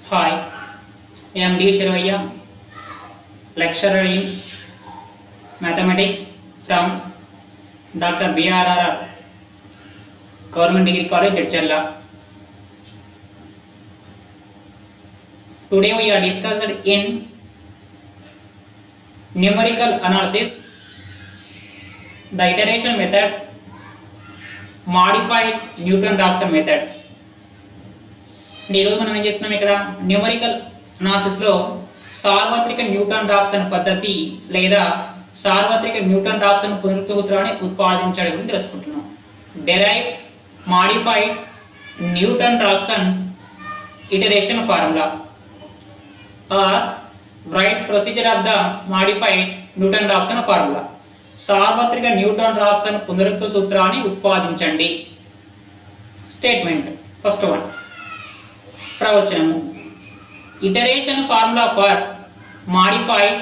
Hi, I am D. Shiravaya, lecturer in mathematics from Dr. B.R.R. Government Degree College, Jadcherla. Today we are discussed in numerical analysis, the iteration method, modified Newton-Raphson method. ఈరోజు మనం ఏం చేస్తున్నాం ఇక్కడ numerical అనాలిసిస్లో సార్వత్రిక Newton Raphson పద్ధతి లేదా సార్వత్రిక Newton Raphson పునరుక్తి సూత్రాన్ని ఉత్పాదించడం గురించి తెలుసుకుంటున్నాం. Derive modified Newton Raphson iteration formula or write procedure of the modified Newton Raphson formula. సార్వత్రిక న్యూటన్ రాప్సన్ పునరుక్తి సూత్రాన్ని ఉత్పాదించండి. Statement first one. ప్రవచనము. Iteration formula for modified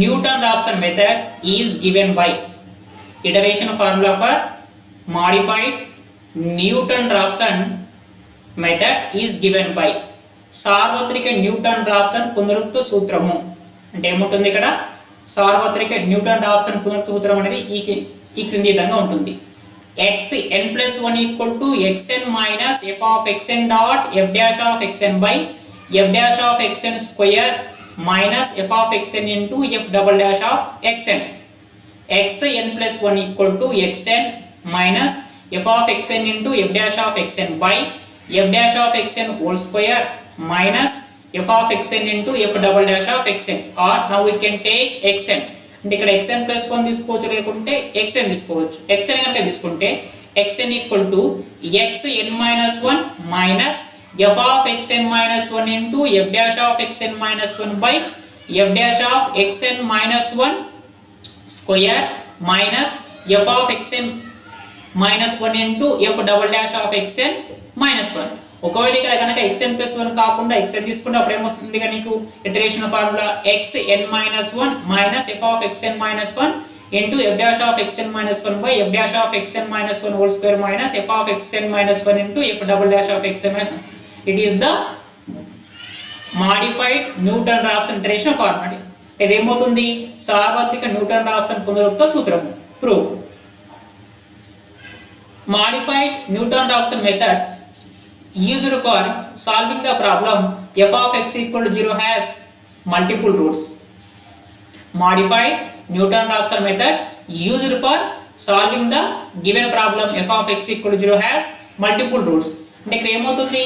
Newton Raphson method is given by. Iteration formula for modified Newton Raphson method is given by. సార్వత్రిక Newton Raphson పునరుక్తి సూత్రము అంటే ఏముంటుంది ఇక్కడ? సార్వత్రిక న్యూటన్ రాప్సన్ పునరుక్తి సూత్రం అనేది ఈ క్రింది విధంగా ఉంటుంది. xn plus 1 equal to xn minus f of xn dot f dash of xn by f dash of xn square minus f of xn into f double dash of xn. xn plus 1 equal to xn minus f of xn into f dash of xn by f dash of xn whole square minus f of xn into f double dash of xn. Or now we can take xn అంటే ఇక్కడ xn plus 1 తీసుకోవచ్చు, లేకుంటే xn తీసుకోవచ్చు. xn కనుక తీసుకుంటే xn equal to xn minus 1 minus f of xn minus 1 into f dash of xn minus 1 by f dash of xn minus 1 square minus f of xn minus 1 into f double dash of xn minus 1. ఒకవేళ ఇక్కడ కనుక xn plus 1 కాకుండా xn తీసుకుంటే అప్పుడు ఏమొస్తుంది ఇక నీకు iteration formula xn minus 1 minus f of xn minus 1 into f dash of xn minus 1 by f dash of xn minus 1 whole square minus f of xn minus 1 into f double dash of xn minus 1. It is the modified Newton Raphson iteration formula. ఇది ఏమవుతుంది? సార్వత్రిక Newton Raphson పునరుక్త సూత్రం. Prove. Modified Newton-Raphson method used for solving the problem f of x equal to 0 has multiple roots. Modified Newton-Raphson method used for solving the given problem f of x equal to 0 has multiple roots. అంటే ఇక్కడ ఏమవుతుంది?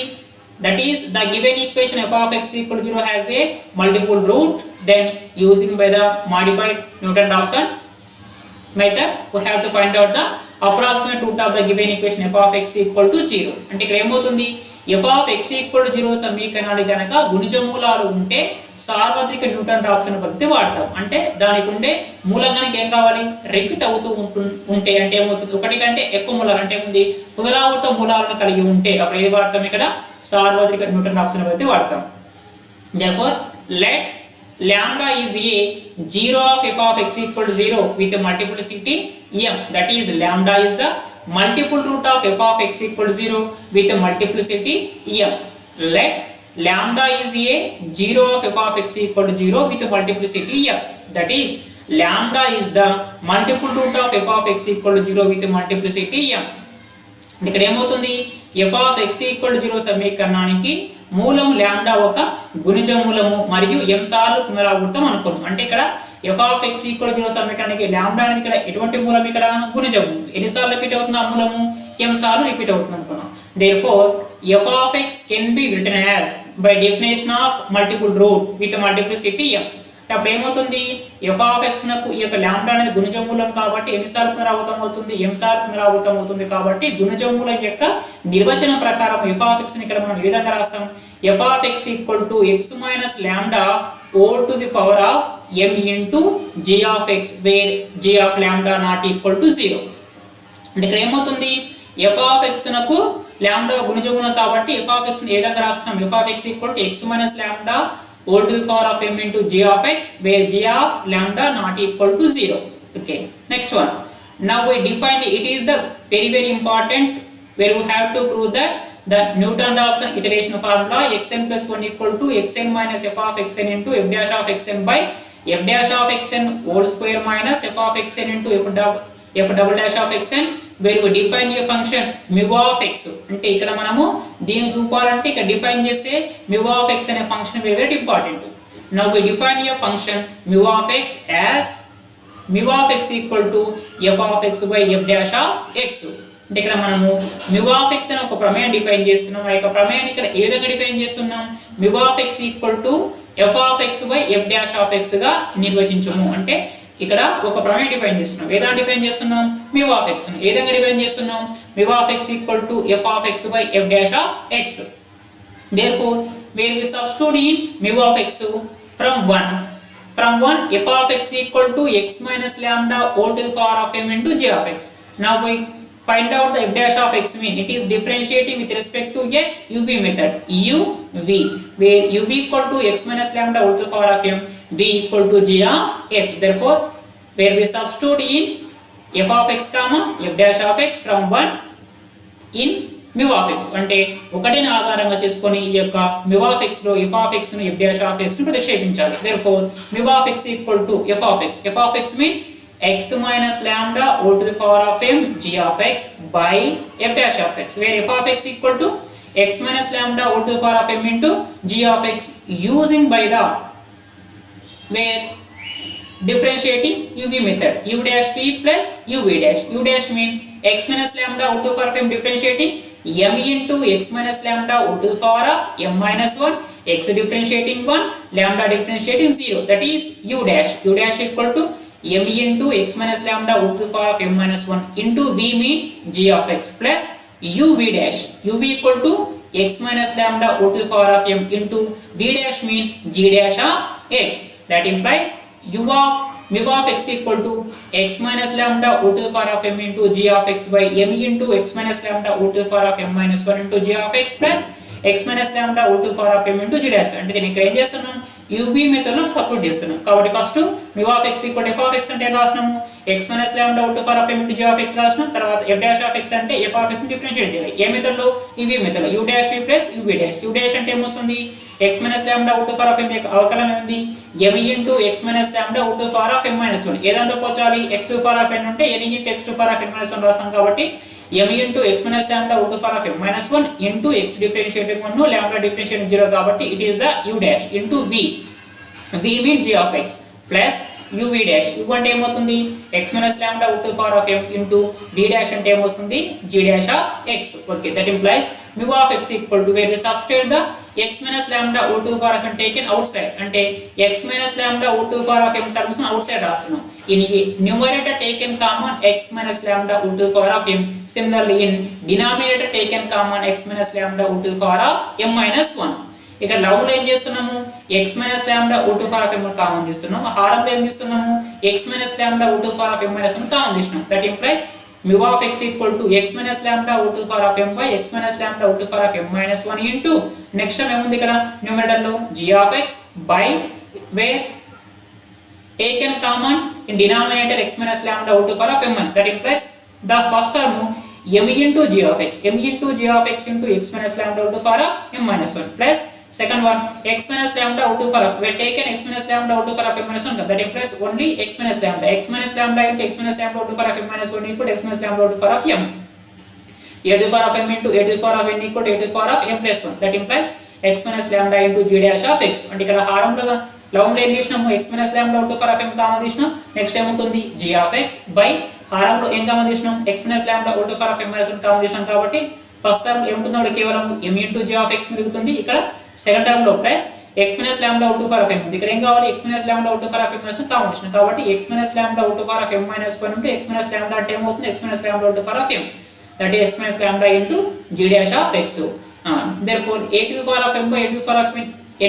That is the given equation f of x equal to 0 has a multiple root. Then using by the modified Newton-Raphson method we have to find out the approximate root of the given equation f of x equal to 0. అంటే ఇక్కడ ఏమవుతుంది? f of x equal to 0 సమీకరణానికి గనక గుణిజ మూలాలు ఉంటే సార్వత్రిక Newton Raphson పద్ధతి వాడతాం. అంటే దానికి ఉండే మూలం కనుక ఏం కావాలి? రిపీట్ అవుతూ ఉంటే అంటే ఏమవుతుంది? ఒకటి కంటే ఎక్కువ మూలాలు అంటే ఏముంది? పునరావృత మూలాలను కలిగి ఉంటే అప్పుడు ఏది వాడతాం? ఇక్కడ సార్వత్రిక న్యూటన్ రాప్సన్ పద్ధతి వాడతాం. Therefore let lambda is a 0 of f of x equal to 0 with a multiplicity m. That is lambda is the multiple root of f of x equal to 0 with a multiplicity m. Let lambda is a 0 of f of x equal to 0 with a multiplicity m. That is lambda is the multiple root of f of x equal to 0 with a multiplicity m. ఇక్కడ ఏమవుతుంది? f of x equal to 0 సమీకరణానికి మూలం lambda ఒక గుణిజ మూలము మరియు m సార్లు పునరావృతం అనుకున్నాం. అంటే ఇక్కడ f of x equal to 0 సమీకరణానికి లాంబ్డా అనేది ఇక్కడ ఎటువంటి మూలం? ఇక్కడ గుణిజ మూలం. ఎన్నిసార్లు రిపీట్ అవుతుంది ఆ మూలము? m సార్లు రిపీట్ అవుతుంది అనుకున్నాం. Therefore f of x can be written as by definition of multiple root with multiplicity m. అప్పుడు ఏమవుతుంది? f of x నకు ఈ యొక్క లాంబ్డా అనేది గుణిజ మూలం కాబట్టి ఎన్నిసార్లు పునరావృతం అవుతుంది? m సార్లు పునరావృతం అవుతుంది. కాబట్టి గుణిజ మూలం యొక్క నిర్వచనం ప్రకారం f of x ని ఇక్కడ మనం ఏ విధంగా రాస్తాం? f of x equal to x minus lambda whole to the power of m into g of x where g of lambda not equal to 0. అంటే ఇక్కడ ఏమవుతుంది? f of x నకు lambda గుణిజ మూలం కాబట్టి f of x ని ఏ విధంగా రాస్తాం? f of x equal to x minus lambda whole to the power of m into g of x where g of lambda not equal to 0. Okay, next one. Now we define it is the very important where we have to prove that the Newton-Raphson iteration formula xn plus 1 equal to xn minus f of xn into f dash of xn by f dash of xn whole square minus f of xn into f double dash of xn, where we define a function mu of x. అంటే ఇక్కడ మనము దీన్ని చూపాలంటే ఇక్కడ define చేస్తే mu of x అనే function very important. Now we define a function mu of x as mu of x equal to f of x by f dash of x. అంటే ఇక్కడ మనము mu of x అనే ఒక ప్రమేయం define చేస్తున్నాం. ఆ యొక్క ప్రమేయాన్ని ఇక్కడ ఏ విధంగా డిఫైన్ చేస్తున్నాం? mu of x equal to f of x by f dash of x గా నిర్వచించము. అంటే ఇక్కడ ఒక ప్రమేయం డిఫైన్ చేస్తున్నాం. ఏ విధంగా డిఫైన్ చేస్తున్నాం? mu of x ను ఏ విధంగా డిఫైన్ చేస్తున్నాం? mu of x equal to f of x by f dash of x. Therefore, where we substitute in mu of x from 1 f of x equal to x minus lambda whole to the power of m into j of x. Now we find out the f dash of x mean it is differentiating with respect to x UV method UV, where UV equal to x minus lambda whole to the power of m, v equal to g of x. Therefore, where we substitute in f of x comma f dash of x from 1 in mu of x, అంటే ఒకటిని ఆధారంగా చేసుకొని ఈ యొక్క mu of x లో f of x ను f dash of x ను ప్రతిక్షేపించాలి. Therefore, mu of x equal to f of x mean x minus lambda whole to the power of m g of x by f dash of x, where f of x equal to x minus lambda whole to the power of m into g of x using by the where differentiating UV method u dash v plus uv dash. U dash mean x minus lambda whole to the power of m differentiating m into x minus lambda whole to the power of m minus 1, x differentiating 1, lambda differentiating 0, that is u dash. U dash equal to m into x minus lambda whole to the power of m minus 1 into v mean g of x plus uv dash. uv equal to x minus lambda whole to the power of m into v dash mean g dash of x. That implies mu of x equal to x minus lambda whole to the power of m into g of x by m into x minus lambda whole to the power of m minus 1 into g of x plus x minus lambda whole to the power of m into g dash. అంటే దీన్ని ఇక్కడ ఏం చేస్తున్నాం? UV method లో support చేస్తున్నాం. కాబట్టి first mu of x equal to f of x అంటే ఎలా రాస్తున్నాము? x minus lambda whole to the power of m into g of x రాస్తున్నాం. తర్వాత f dash of x అంటే f of x ని డిఫరెన్షియేట్ చేయాలి. ఏ మెథడ్ లో? UV method లో u dash v plus uv dash. u dash అంటే ఏమొస్తుంది? x minus lambda whole to the power of m యొక్క అవకలనం ఏంది? m into x minus lambda whole to the power of m minus 1. ఏదంతా పోచాలి? x to the power of n ఉంటే n into x to the power of n minus 1 రాస్తాం. కాబట్టి m into x minus lambda whole to the power of m minus 1 into x differentiating 1 lambda differentiating 0, కాబట్టి it is the u dash into v mean g of x plus uv dash. u అంటే ఏమవుతుంది? x minus lambda whole to the power of m into v dash అంటే ఏమొస్తుంది? g dash of x. Okay, that implies mu of x equal to, where we substitute the x minus lambda whole to the power of m taken outside, అంటే x minus lambda whole to the power of m terms outside రాస్తున్నాం. In numerator taken common x minus lambda whole to the power of m. Similarly, in denominator taken common x minus lambda whole to the power of m minus 1. ఇక్కడ లవంలో ఏం చేస్తున్నాము? x minus lambda whole to the power of m common తీస్తున్నాము. హారంలో ఏం తీస్తున్నాము? x minus lambda whole to the power of m minus 1 common తీస్తున్నాం. That implies mu of x equal to x minus lambda whole to the power of m by x minus lambda whole to the power of m minus 1 into next term ఏముంది ఇక్కడ numerator లో? g of x by where taken common in denominator x minus lambda whole to the power of m1. That implies the first term m into g of x, m into g of x into x minus lambda whole to the power of m minus 1 plus second one x minus lambda whole to the power of, we taken x minus lambda whole to the power of m minus 1. That implies only x minus lambda into x minus lambda whole to the power of m minus 1 equal to x minus lambda whole to the power of m. a to the power of m into a to the power of n equal to a to the power of m plus 1. That implies x minus lambda into g dash of x. అంటే ఇక్కడ హారంలో లవంలో ఏం చేసినాము? x minus lambda whole to the power of m common తీసినాం. Next ఏముంటుంది? g of x by హారంలో ఏం common తీసినాం? x minus lambda whole to the power of m minus 1 common తీసినాం. కాబట్టి ఫస్ట్ టర్మ్ ఏముంటుంది? అక్కడ కేవలం m into g of x మిగులుతుంది. ఇక్కడ సెకండ్ టర్మ్ లో plus x minus lambda whole to the power of m. ఇక్కడ ఏం కావాలి? x minus lambda whole to the power of m minus 1 common తీసినాం. కాబట్టి x minus lambda whole to the power of m minus 1 into x minus lambda అంటే ఏమవుతుంది? x minus lambda whole to the power of m, that is x minus lambda into g dash of x. Therefore, a to the power of m by a to the power of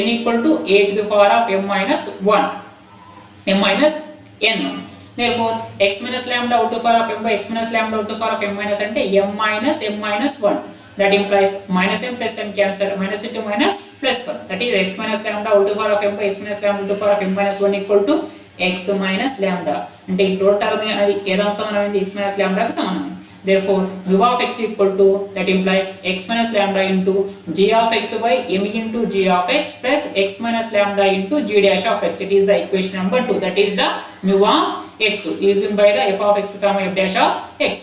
n equal to a to the power of m minus 1, m minus n. Therefore, x minus lambda whole to the power of m by x minus lambda whole to the power of m minus అంటే m minus 1. That implies minus m plus m cancel, minus into minus plus 1. That is x minus lambda whole to the power of m by x minus lambda whole to the power of m minus 1 equal to x minus lambda. అంటే ఈ total term అనేది ఏదానికి సమానమైంది? x minus lambda కి సమానమైంది. Therefore mu of x equal to, that implies x minus lambda into g of x by m into g of x plus x minus lambda into g dash of x. It is the equation number 2. That is the mu of x used by the f of x comma f dash of x.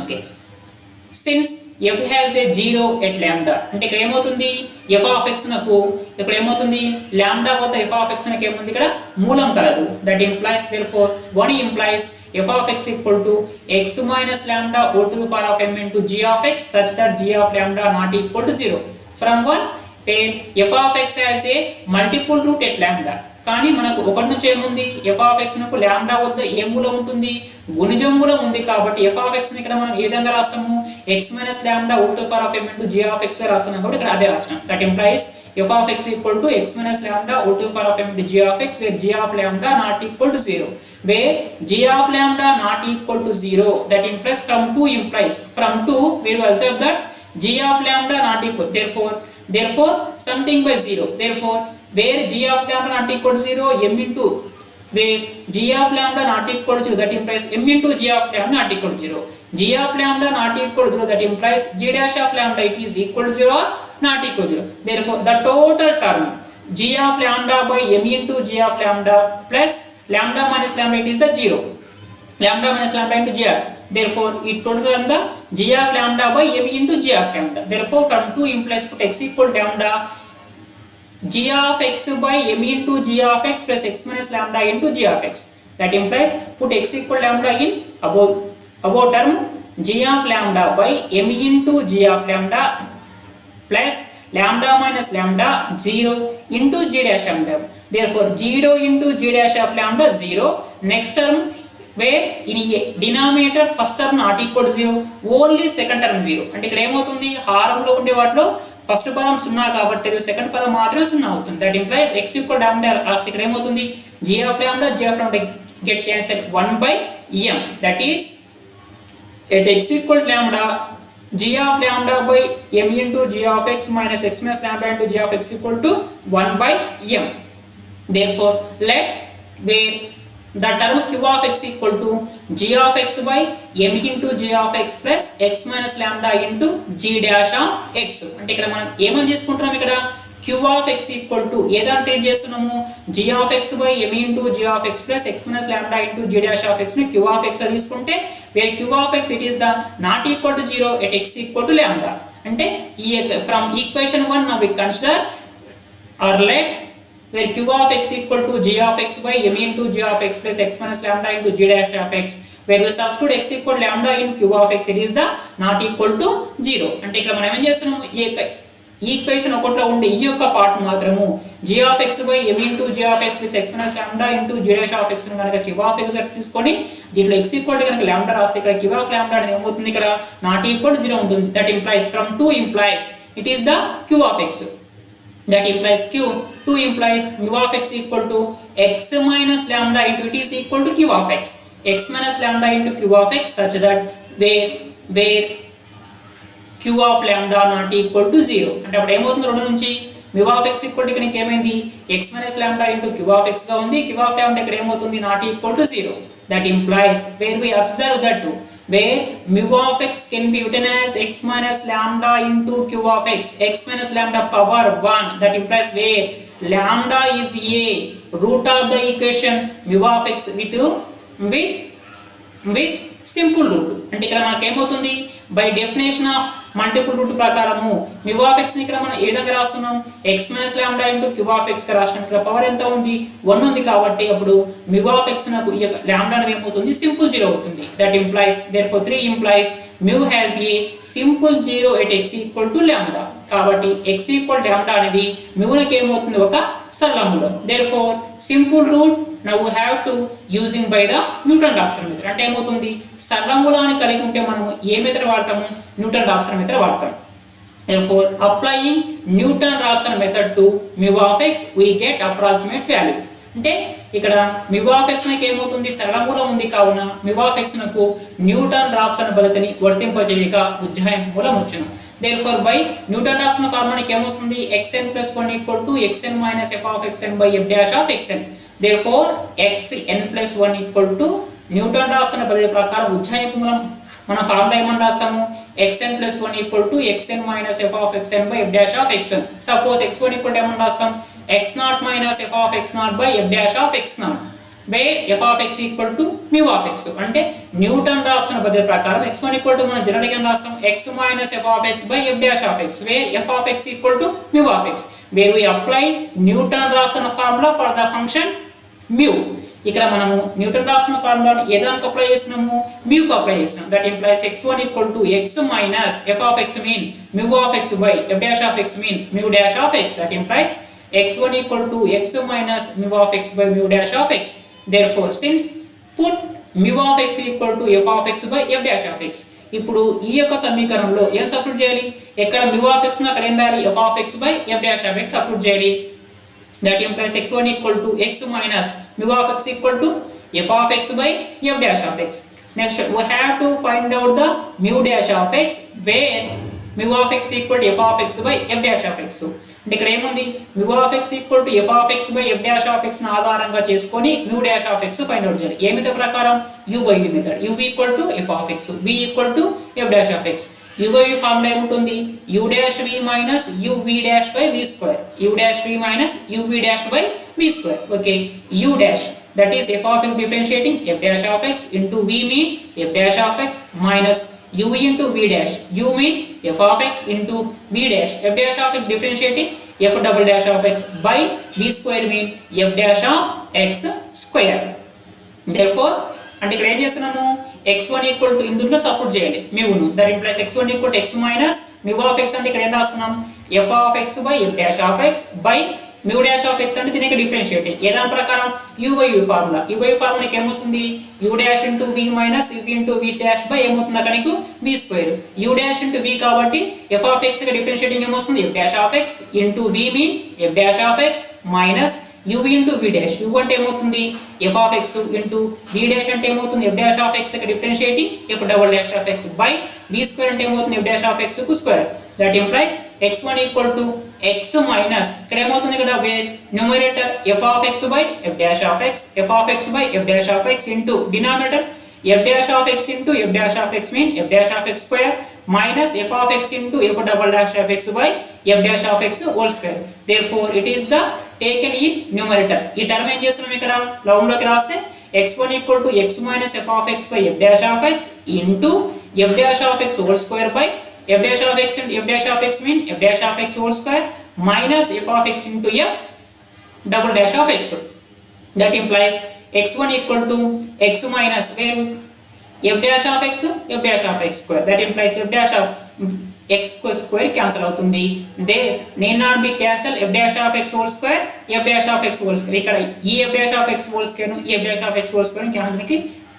Okay. Since f has a 0 at lambda, అంటే ఇక్కడ ఏమవుతుంది f of x నకు ఇక్కడ ఏమవుతుంది lambda వద్ద f of x నకు ఏముంది ఇక్కడ మూలం కలదు. That implies, therefore 1 implies f of x equal to x minus lambda o to the power of m into g of x such that g of lambda not equal to 0. From 1 where f of x has a multiple root at lambda, కానీ మనకు ఒకటి నుంచి ఏముంది f of x నకు lambda వద్ద ఏ మూలం ఉంటుంది గుణిజం మూలం ఉంది. కాబట్టి f of x ని ఇక్కడ మనం ఏ విధంగా రాస్తాము x minus lambda o to the power of m into g of x రాస్తున్నాం కాబట్టి ఇక్కడ అదే రాస్తాం. That implies f of x equal to x minus lambda o to the power of m into g of x where g of lambda not equal to 0. Where g of lambda not equal to 0, that implies from 2 implies from 2 we will observe that g of lambda not equal, therefore something by 0. Therefore where g of lambda not equal to 0, m into where g of lambda not equal to 0, that implies m into g of lambda not equal to 0. G of lambda not equal to 0, that implies g dash of lambda it is equal to 0 or not equal to 0. Therefore the total term g of lambda by m into g of lambda plus lambda minus lambda it is the 0. Lambda minus lambda into g of, therefore it total term the g of lambda by m into g of lambda. Therefore from 2 implies put x equal lambda g of x by m into g of x plus x minus lambda into g of x. That implies put x equal lambda in above term g of lambda by m into g of lambda plus lambda minus lambda 0 into g dash of lambda. Therefore 0 into g dash of lambda 0. Next term where in denominator first term not equal to 0, only second term 0. అంటే ఇక్కడ ఏమవుతుంది హారంలో ఉండే వాటిలో first పదం 0 కాబట్టి second పదం మాత్రమే 0 అవుతుంది. That implies x equal lambda రాస్తే ఇక్కడ ఏమవుతుంది g of lambda get cancelled 1 by m. That is at x equal lambda g of lambda by m into g of x minus x minus lambda into g of x equal to 1 by m. Therefore let where the term q of x equal to g of x by m into g of x plus x minus lambda into g dash of x. అంటే ఇక్కడ మనం ఏమని తీసుకుంటున్నాం ఇక్కడ q of x equal to ఏదా treat చేస్తున్నాము g of x by m into g of x plus x minus lambda into g dash of x ని q of x తీసుకుంటే where q of x it is the not equal to 0 at x equal to lambda. అంటే ఈ from equation 1 now we consider or let where q of x equal to g of x by m into g of x plus x minus lambda into g dash of x, where we substitute x equal lambda in q of x it is the not equal to 0. అంటే ఇక్కడ మనం ఏం చేస్తున్నాము ఈ equation ఒకటిలో ఉండే ఈ యొక్క పార్ట్ మాత్రము g of x by m into g of x plus x minus lambda into g dash of x ను గనుక q of x తీసుకొని దీంట్లో x equal టు గనుక lambda రాస్తే ఇక్కడ q of lambda అనేది ఏమవుతుంది ఇక్కడ not equal to 0 ఉంటుంది. That implies from 2 implies it is the q of x. That implies q 2 implies mu of x equal to x minus lambda into it is equal to q of x. X minus lambda into q of x such that where q of lambda not equal to 0. అంటే అప్పుడు ఏమవుతుంది రెండు నుంచి mu of x equal to ఇక్కడ ఏమైంది x minus lambda into q of x గా ఉంది. q of lambda ఇక్కడ ఏమవుతుంది not equal to 0. That implies where we observe that too where mu of x can be written as x minus lambda into q of x, x minus lambda power 1. That implies where lambda is a root of the equation mu of x with simple root. అంటే ఇక్కడ మనకి ఏమవుతుంది by definition of multiple root ప్రకారము mu of x ని ఇక్కడ మనం ఏ విధంగా రాస్తున్నాం x minus lambda into q of x గా రాస్తున్నాం. ఇక్కడ పవర్ ఎంత ఉంది 1 ఉంది కాబట్టి అప్పుడు mu of x నాకు ఈ lambda అనేది ఏమవుతుంది సింపుల్ 0 అవుతుంది. That implies therefore 3 implies mu has a simple 0 at x equal to lambda. కాబట్టి x equal lambda అనేది mu కి ఏమవుతుంది ఒక సరళ మూలం. Therefore simple root now we have to using by the Newton-Raphson method. అంటే ఏమవుతుంది సరళ మూలాన్ని కలిగి ఉంటే మనం ఏ మెథడ్ వాడతాము Newton-Raphson method వాడతాం. Therefore applying Newton-Raphson method to mu of x we get approximate value. అంటే ఇక్కడ mu of x నాకు ఏమవుతుంది సరళ మూలం ఉంది కావున mu of x నాకు Newton-Raphson పద్ధతిని వర్తింపజేయక ఉజ్జాయింపు మూలం వచ్చును. Therefore by Newton-Raphson ఫార్ములా మనకి ఏమొస్తుంది xn plus 1 equal to xn minus f of xn by f dash of xn. Therefore xn plus 1 equal to Newton-Raphson పద్ధతి ప్రకారం ఉజ్జాయింపు మూలం మన ఫార్ములా ఏమని రాస్తాము xn plus 1 equal to xn minus f of xn by f dash of x1. Suppose x1 equal to ఏమని రాస్తాం x0 minus f of x0 by f dash of x0 by f of x equal to mu of x. అంటే Newton Raphson పద్ధతి ప్రకారం x1 equal to మనం general గా రాస్తాం x minus f of x by f dash of x where f of x equal to mu of x where we apply Newton Raphson formula for the function mu. ఇక్కడ మనము Newton Raphson ఫార్ములాను ఏ దానికి apply చేస్తున్నాము mu కు apply చేస్తున్నాం. That implies x1 equal to x minus f of x mean mu of x by f dash of x mean mu dash of x. That implies x1 equal to x minus mu of x by mu dash of x. Therefore since put mu of x equal to f of x by f dash of x. ఇప్పుడు ఈ యొక్క సమీకరణంలో ఏం substitute చేయాలి ఎక్కడ mu of x ను అక్కడ ఏం రాయాలి f of x by f dash of x substitute చేయాలి. That implies x1 equal to x minus mu of x equal to f of x by f dash of x. Next we have to find out the mu dash of x where mu of x equal to f of x by f dash of x. అంటే ఇక్కడ ఏముంది mu of x equal to f of x by f dash of x ను ఆధారంగా చేసుకొని mu dash of x find out చేయాలి. ఏ method ప్రకారం u by v method. u equal to f of x, v equal to f dash of x. u by v formula ఏముంటుంది u dash v minus u v dash by v square. u dash v minus u v dash by v square. Okay, u dash that is f of x differentiating f dash of x into v mean f dash of x minus u into v dash. u mean f of x into v dash. f dash of x differentiating f double dash of x by v square mean f dash of x square. Therefore అంటే ఇక్కడ ఏం చేస్తున్నాము x1 equal to ఇందులో support చేయాలి mu. That implies x1 equal to x minus mu of x అంటే ఇక్కడ ఏం రాస్తున్నాం f of x by f dash of x by mu dash of x అంటే దీనికి డిఫరెన్షియేటింగ్ ఏ దాని ప్రకారం u by v formula. u by v ఫార్ములాకి ఏమొస్తుంది u dash into v minus v into v dash by ఏమవుతుంది అక్కడ నీకు v square. u dash into v కాబట్టి f of x కి డిఫరెన్షియేటింగ్ ఏమొస్తుంది f dash of x into v mean f dash of x minus u into v dash. u అంటే ఏమవుతుంది f of x into v dash అంటే ఏమవుతుంది f dash of x కి differentiating f double dash of x by v square అంటే ఏమవుతుంది f dash of x కు square. That implies x1 equal to x minus ఇక్కడ ఏమవుతుంది ఇక్కడ numerator f of x by f dash of x, f of x by f dash of x into denominator f dash of x into f dash of x mean f dash of x square minus f of x into f double dash of x by f dash of x whole square. Therefore it is the taken in numerator. ఈ term ఏం చేస్తున్నాం ఇక్కడ round లోకి రాస్తే x1 equal to x minus f of x by f dash of x into f dash of x whole square by f dash of x into f dash of x mean f dash of x whole square minus f of x into f double dash of x. That implies x1 equal to x minus where f dash of x f dash of x square. That implies f dash of x square cancel అవుతుంది. They need not be cancel f dash of x whole square f dash of x whole square. ఇక్కడ ఈ f dash of x whole square ను ఈ f dash of x whole square ను cancel చేయడానికి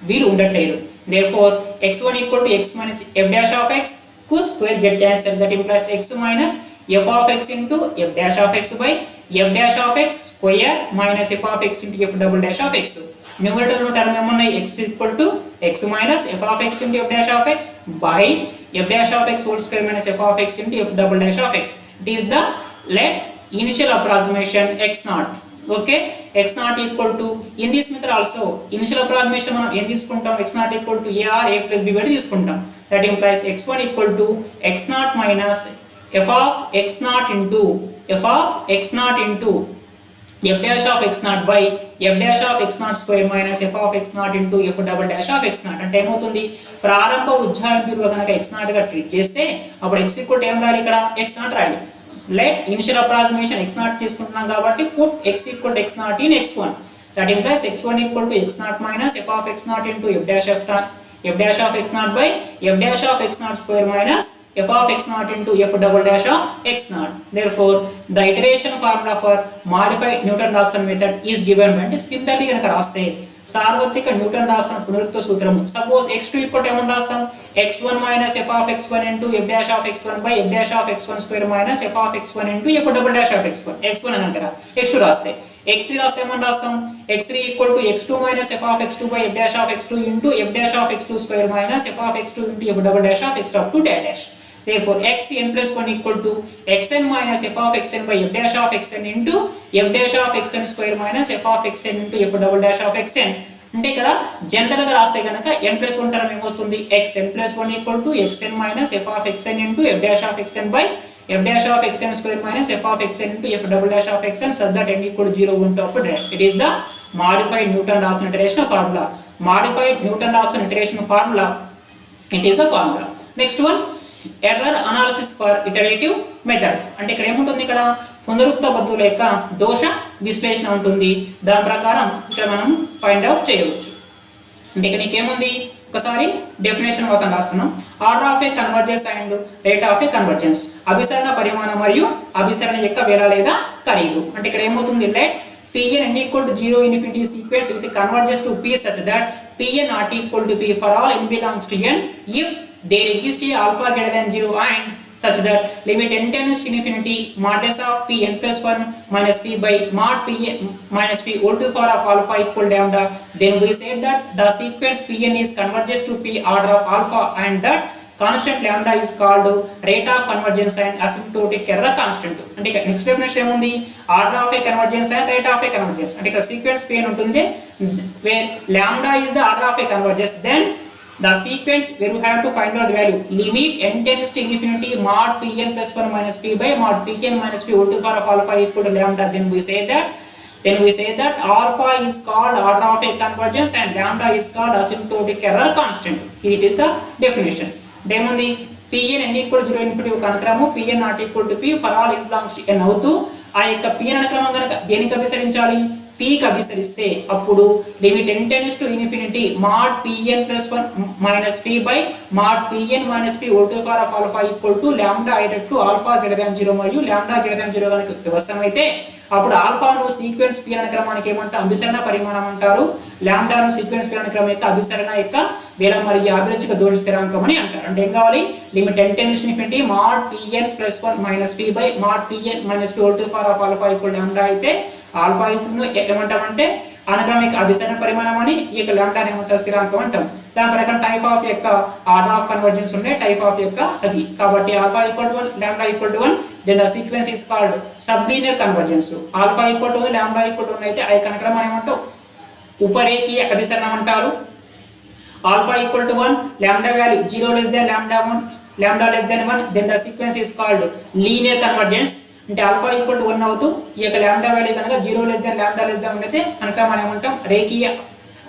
వీలు ఉండట్లేదు. Therefore x1 equal to x minus f dash of x కు square get cancel. That implies x minus f of x into f dash of x by f dash of x square minus f of x into f double dash of x. Numerator లో term ఏమన్నాయి x equal to x minus f of x into f dash of x by f dash of x whole square minus f of x into f double dash of x. It is the let initial approximation x naught. Okay, x naught equal to in this method also initial approximation మనం ఏం తీసుకుంటాం x naught equal to a or a plus b బట్టి తీసుకుంటాం. That implies x1 equal to x naught minus f of x naught into f of x naught into f dash of x naught by f dash of x naught square minus f of x naught into f double dash of x naught. అంటే ఏమవుతుంది ప్రారంభ ఉజ్జాయింపు విలువ కనుక x naught గా treat చేస్తే అప్పుడు x equal to ఏం రాయాలి ఇక్కడ x naught రాయాలి. Let initial approximation x naught తీసుకుంటున్నాం కాబట్టి put x equal to x naught in x1. That implies x1 equal to x naught minus f of x naught into f dash of x naught by f dash of x naught square minus f of x naught into f double dash of x naught. Therefore the iteration formula for modified Newton-Raphson method is given by similarly కనుక రాస్తే సార్వత్రిక Newton Raphson పునరుక్త సూత్రము. Suppose x2 equal to ఏమని రాస్తాం x1 minus f of x1 into f dash of x1 by f dash of x1 square minus f of x1 into f double dash of x1 అని అంటారా. x2 రాస్తే x3 రాస్తే ఏమని రాస్తాం x3 equal to x2 minus f of x2 by f dash of x2 into f dash of x2 square minus f of x2 into f double dash of x up to dash. Therefore xn plus 1 equal to xn minus f of xn by f dash of xn into f dash of xn square minus f of xn into f double dash of xn అంటే ఇక్కడ general గా రాస్తే కనుక n+1 term ఏమొస్తుంది xn+1 equal to xn minus f of xn into f dash of xn by f dash of xn square minus f of xn into f double dash of xn such that n equal to 0 ఉంటే అప్పుడు it is the modified Newton-Raphson iteration formula. Modified Newton-Raphson iteration formula, it is the formula. Next one, error analysis for iterative methods. అంటే ఇక్కడ ఏముంటుంది, ఇక్కడ పునరుక్త పద్ధతుల యొక్క దోష విశ్లేషణ ఉంటుంది. దాని ప్రకారం ఇక్కడ మనం ఫైండ్ అవుట్ చేయవచ్చు. అంటే ఇక్కడ నీకేముంది, ఒకసారి డెఫినేషన్ మొత్తం రాస్తున్నాం. Order of a convergence and rate of a convergence, అభిసరణ పరిమాణం మరియు అభిసరణ యొక్క వేల లేదా ఖరీదు. అంటే ఇక్కడ ఏమవుతుంది, let Pn n equal to 0 infinity sequence with converges to P such that Pn not equal to P for all n belongs to n if there exists a alpha greater than 0 and such that limit n tends to infinity modulus of Pn plus 1 minus P by mod Pn minus P whole to the power of alpha equal lambda. Then we said that the sequence Pn is converges to P order of alpha and that constant lambda is called rate of convergence and asymptotic error constant. అంటే ఇక్కడ next definition ఏముంది, order of a convergence and rate of a convergence. అంటే ఇక్కడ sequence Pn ఉంటుంది, wear lambda is the order of a convergence, then the sequence where we have to find out the value limit n tends to infinity mod Pn plus 1 minus P by mod Pn minus P whole to the power of alpha equal to lambda. Then we say that alpha is called order of a convergence and lambda is called asymptotic error constant. It is the definition. ఏముంది, Pn n equal to 0 infinity ఒక అనుక్రమం, Pn not equal to P for all n belongs to n అవుతూ ఆ యొక్క Pn అనుక్రమం కనుక దేనికి అభిసరించాలి, P కి అభిసరిస్తే అప్పుడు limit n tends to infinity mod Pn plus 1 minus P by mod Pn minus P whole to the power of alpha equal to lambda అయ్యేటట్టు alpha greater than 0 మరియు lambda greater than 0 కనుక వ్యవస్థమైతే అప్పుడు ఆల్ఫాను sequence P అనుక్రమానికి ఏమంటారు, అభిసరణ పరిమాణం అంటారు. లాంబ్డాను sequence P అనుక్రమం యొక్క అభిసరణ యొక్క వేల మరియు యాదృచ్ఛిక దోష స్థిరాంకం అని అంటారు. అంటే ఏం కావాలి, limit n tends to infinity mod Pn plus 1 minus P by mod Pn minus P whole to the power of alpha equal to lambda అయితే ఆల్ఫా ఏమంటామంటే అనుక్రమిక అభిసరణ పరిమాణం అని, ఈ యొక్క లాంబ్డాని ఏమంటారు, స్థిరాంకం అంటాం. దాని ప్రకారం టైప్ ఆఫ్ యొక్క ఆర్డర్ ఆఫ్ కన్వర్జెన్స్ ఉన్నాయి, టైప్ ఆఫ్ యొక్క అది. కాబట్టి alpha equal to 1, lambda equal to 1, then the sequence is called sublinear convergence. Alpha equal to 1, lambda equal to 1 అయితే ఆ యొక్క అనుక్రమం ఏమంటారు, ఉపరేఖీయ అభిసరణం అంటారు. Alpha equal to 1, lambda value 0 less than lambda 1, lambda less than 1, then the sequence is called linear convergence. అంటే alpha equal to 1 అవుతూ ఈ యొక్క lambda value కనుక 0 less than lambda less than 1 అయితే అనుక్రమం ఏమంటాం, రేఖీయ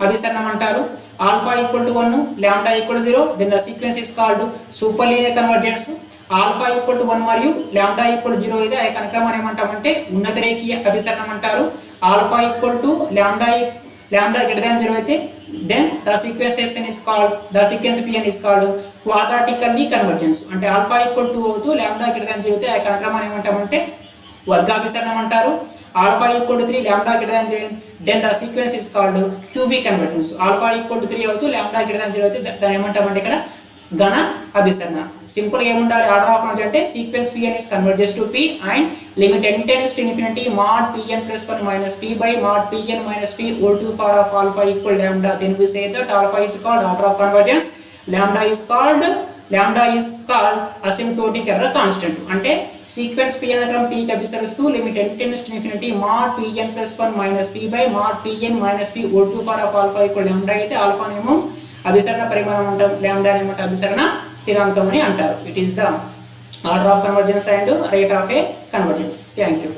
అభిసరణం అంటారు. Alpha equal to 1, lambda equal to 0, then the sequence is called super linear convergence. Alpha equal to 1 మరియు lambda equal to 0 అయితే ఆ యొక్క అనుక్రమం ఏమంటామంటే ఉన్నత రేఖీయ అభిసరణం అంటారు. Alpha equal to lambda greater than 0 అయితే then the sequence Pn is called quadratically convergence. అంటే alpha equal to అవుతూ లాంబ్డా greater than 0 అయితే ఆ యొక్క అనుక్రమం ఏమంటామంటే వర్గాభిసరణం అంటారు. Alpha equal to 3, lambda greater than 0, then the sequence is called cubic convergence. Alpha equal to 3 అవుతూ lambda greater than 0 అయితే దాన్ని ఏమంటామంటే ఇక్కడ ఘన అభిసరణ. సింపుల్ గా ఏముండాలి, ఆర్డర్ ఆఫ్ అంటే sequence Pn is converges to P and limit n tends to infinity mod Pn plus 1 minus P by mod Pn minus P whole to the power of alpha equal lambda. Then we say that alpha is called order of convergence, lambda is called asymptotic error constant. అంటే sequence Pn అనుక్రమం P కి అభిసరిస్తూ limit n tends to infinity mod Pn plus 1 minus P by mod Pn minus P whole to the power of alpha equal lambda అయితే alpha నేమో అభిసరణ పరిమాణం అంటాం, lambda ఏమంటే అభిసరణ స్థిరాంకం అని అంటారు. It is the order of convergence and rate of a convergence. Thank you.